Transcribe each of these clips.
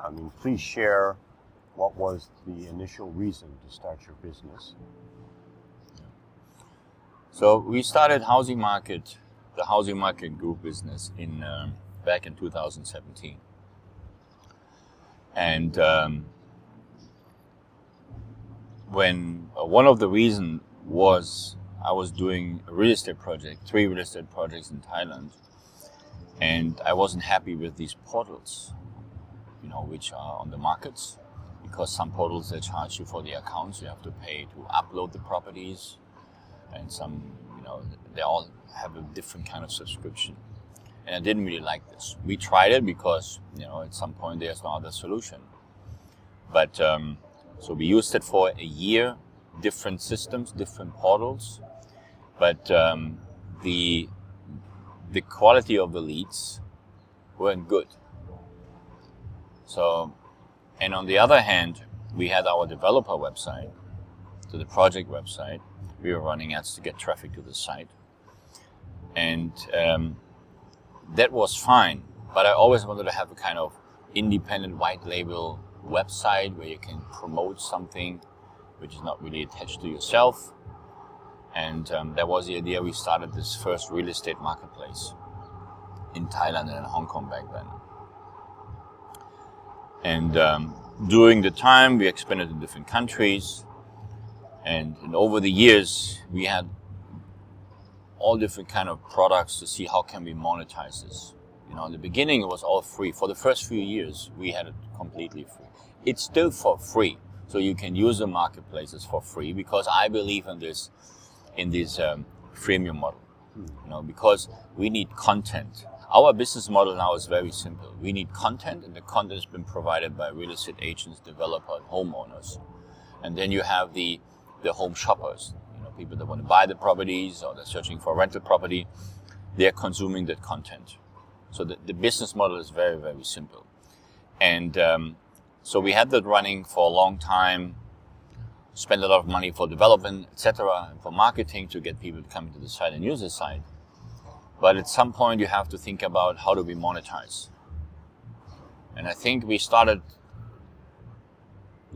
I mean, please share what was the initial reason to start your business. So we started the housing market group business back in 2017. And when one of the reasons was I was doing a real estate project, 3 real estate projects in Thailand, and I wasn't happy with these portals, which are on the markets, because some portals, they charge you for the accounts, you have to pay to upload the properties, and some, they all have a different kind of subscription. And I didn't really like this. We tried it because, at some point there's no other solution. But, so we used it for a year, different systems, different portals. But the quality of the leads weren't good. So, and on the other hand, we had our developer website, so the project website. We were running ads to get traffic to the site. And that was fine, but I always wanted to have a kind of independent white label website where you can promote something which is not really attached to yourself. And that was the idea. We started this first real estate marketplace in Thailand and in Hong Kong back then. And during the time, we expanded to different countries. And over the years, we had all different kind of products to see how can we monetize this. In the beginning, it was all free. For the first few years, we had it completely free. It's still for free, so you can use the marketplaces for free, because I believe in this freemium model. Because we need content. Our business model now is very simple. We need content, and the content has been provided by real estate agents, developers, homeowners, and then you have the home shoppers. People that want to buy the properties or they're searching for a rental property, they're consuming that content. So the business model is very, very simple. And so we had that running for a long time, spent a lot of money for development, etc., and for marketing to get people to come into the site and use the site. But at some point you have to think about how do we monetize. And I think we started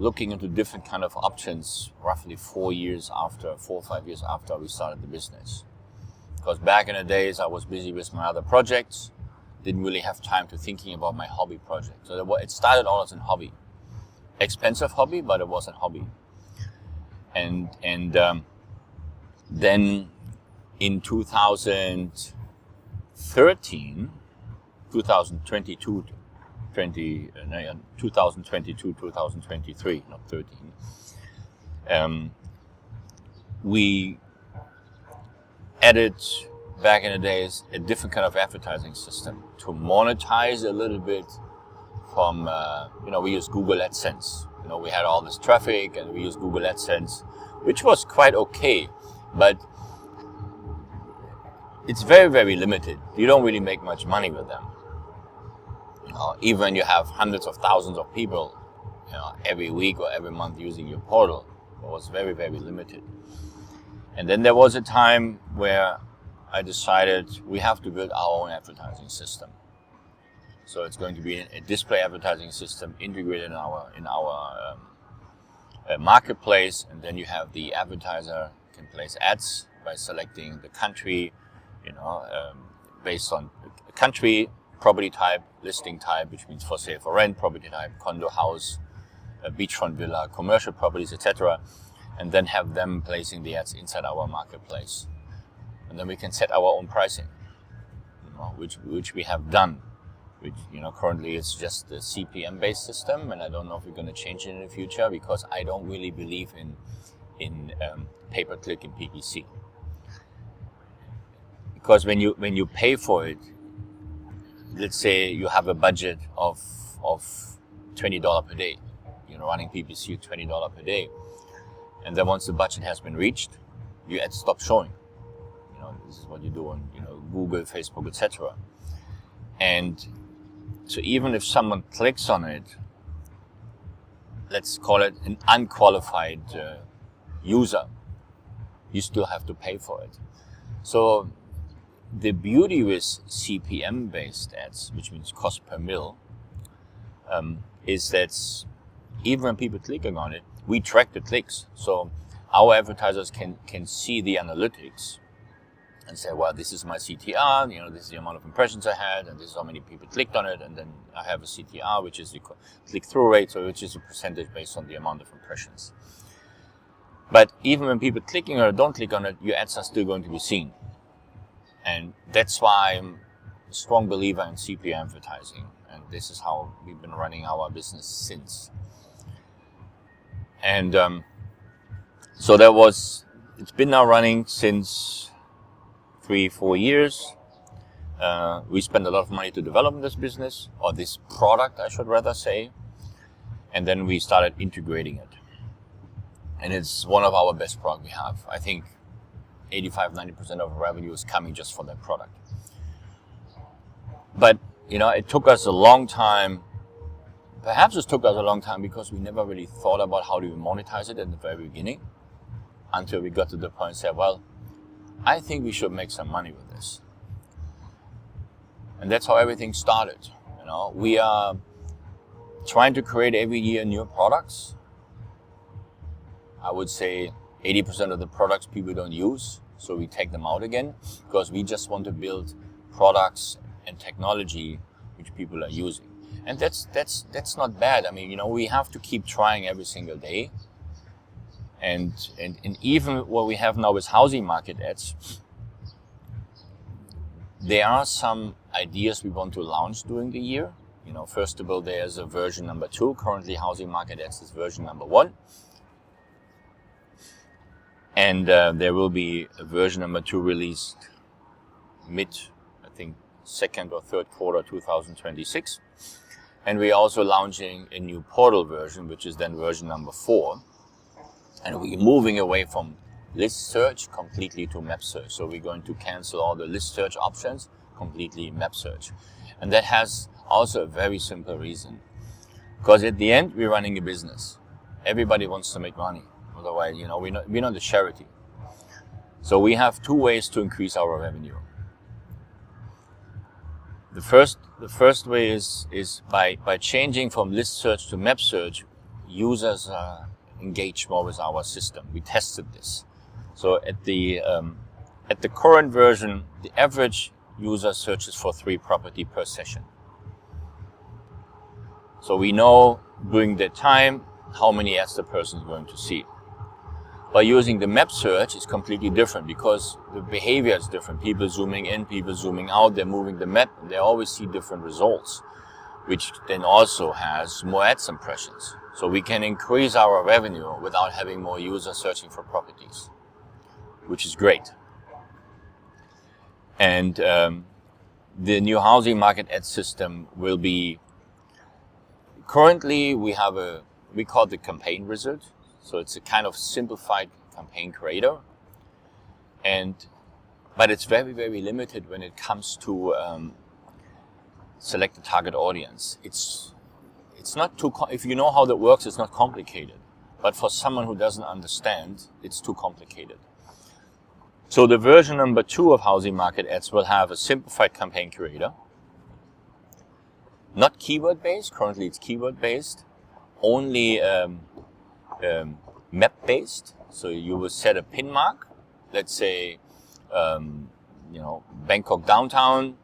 looking into different kind of options roughly 4 or 5 years after we started the business. Because back in the days I was busy with my other projects, didn't really have time to thinking about my hobby project. So it started all as a hobby. Expensive hobby, but it was a hobby. And then in 2022, 2023, not 13, we added, back in the days, a different kind of advertising system to monetize a little bit from, we use Google AdSense. We had all this traffic and we used Google AdSense, which was quite okay, but it's very, very limited. You don't really make much money with them. Even you have hundreds of thousands of people, every week or every month using your portal, it was very, very limited. And then there was a time where I decided we have to build our own advertising system. So it's going to be a display advertising system integrated in our marketplace, and then you have the advertiser can place ads by selecting the country, based on a country, property type, listing type, which means for sale for rent, property type, condo, house, beachfront villa, commercial properties, etc., and then have them placing the ads inside our marketplace. And then we can set our own pricing, which we have done. Which, currently it's just the CPM-based system, and I don't know if we're going to change it in the future, because I don't really believe in pay-per-click and PPC. Because when you pay for it, let's say you have a budget of $20 per day, running PPC $20 per day, and then once the budget has been reached, your ads stop showing. This is what you do on Google, Facebook, etc. And so even if someone clicks on it, let's call it an unqualified user, you still have to pay for it. So the beauty with CPM-based ads, which means cost per mil, is that even when people clicking on it, we track the clicks. So our advertisers can see the analytics and say, well, this is my CTR, this is the amount of impressions I had, and this is how many people clicked on it, and then I have a CTR, which is the click-through rate, so which is a percentage based on the amount of impressions. But even when people clicking or don't click on it, your ads are still going to be seen. And that's why I'm a strong believer in CPA advertising, and this is how we've been running our business since. And so it's been now running since 3-4 years. We spent a lot of money to develop this business, or this product, I should rather say. And then we started integrating it. And it's one of our best products we have. I think 85-90% of revenue is coming just for that product. But, it took us a long time. Perhaps it took us a long time because we never really thought about how do we monetize it in the very beginning, until we got to the point and said, well, I think we should make some money with this. And that's how everything started. We are trying to create every year new products. I would say 80% of the products people don't use, so we take them out again, because we just want to build products and technology which people are using. And that's not bad. I mean, we have to keep trying every single day. And even what we have now is housing market ads. There are some ideas we want to launch during the year. First of all, there's a version number 2. Currently, housing market ads is version number 1. And there will be a version number 2 released I think, 2nd or 3rd quarter 2026. And we're also launching a new portal version, which is then version number 4. And we're moving away from list search completely to map search. So we're going to cancel all the list search options, completely map search. And that has also a very simple reason. Because at the end, we're running a business. Everybody wants to make money. Otherwise, we're not a charity. So we have 2 ways to increase our revenue. The first way is by changing from list search to map search, users engage more with our system. We tested this. So at the current version, the average user searches for 3 property per session. So we know during that time how many ads the person is going to see. By using the map search, it's completely different because the behavior is different. People zooming in, people zooming out, they're moving the map, and they always see different results, which then also has more ads impressions. So we can increase our revenue without having more users searching for properties, which is great. And the new housing market ad system will be, currently we call it the campaign wizard. So it's a kind of simplified campaign creator. But it's very, very limited when it comes to select the target audience. It's not too, if you know how that works, it's not complicated. But for someone who doesn't understand, it's too complicated. So the version number 2 of housing market ads will have a simplified campaign creator. Not keyword based, currently it's keyword based. Only map based. So you will set a pin mark. Let's say, Bangkok downtown,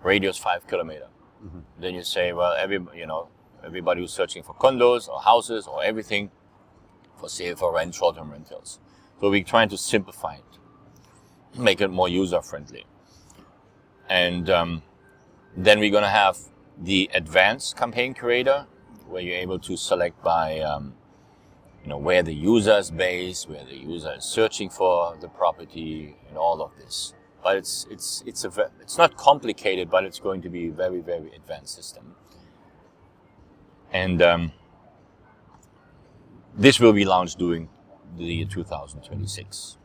radius 5 kilometers. Mm-hmm. Then you say, well, everybody who's searching for condos or houses or everything for sale, for rent, short-term rentals. So we're trying to simplify it, make it more user-friendly. And then we're going to have the advanced campaign creator, where you're able to select by, where the user is based, where the user is searching for the property, and all of this. But it's not complicated, but it's going to be a very, very advanced system. And this will be launched during the year 2026.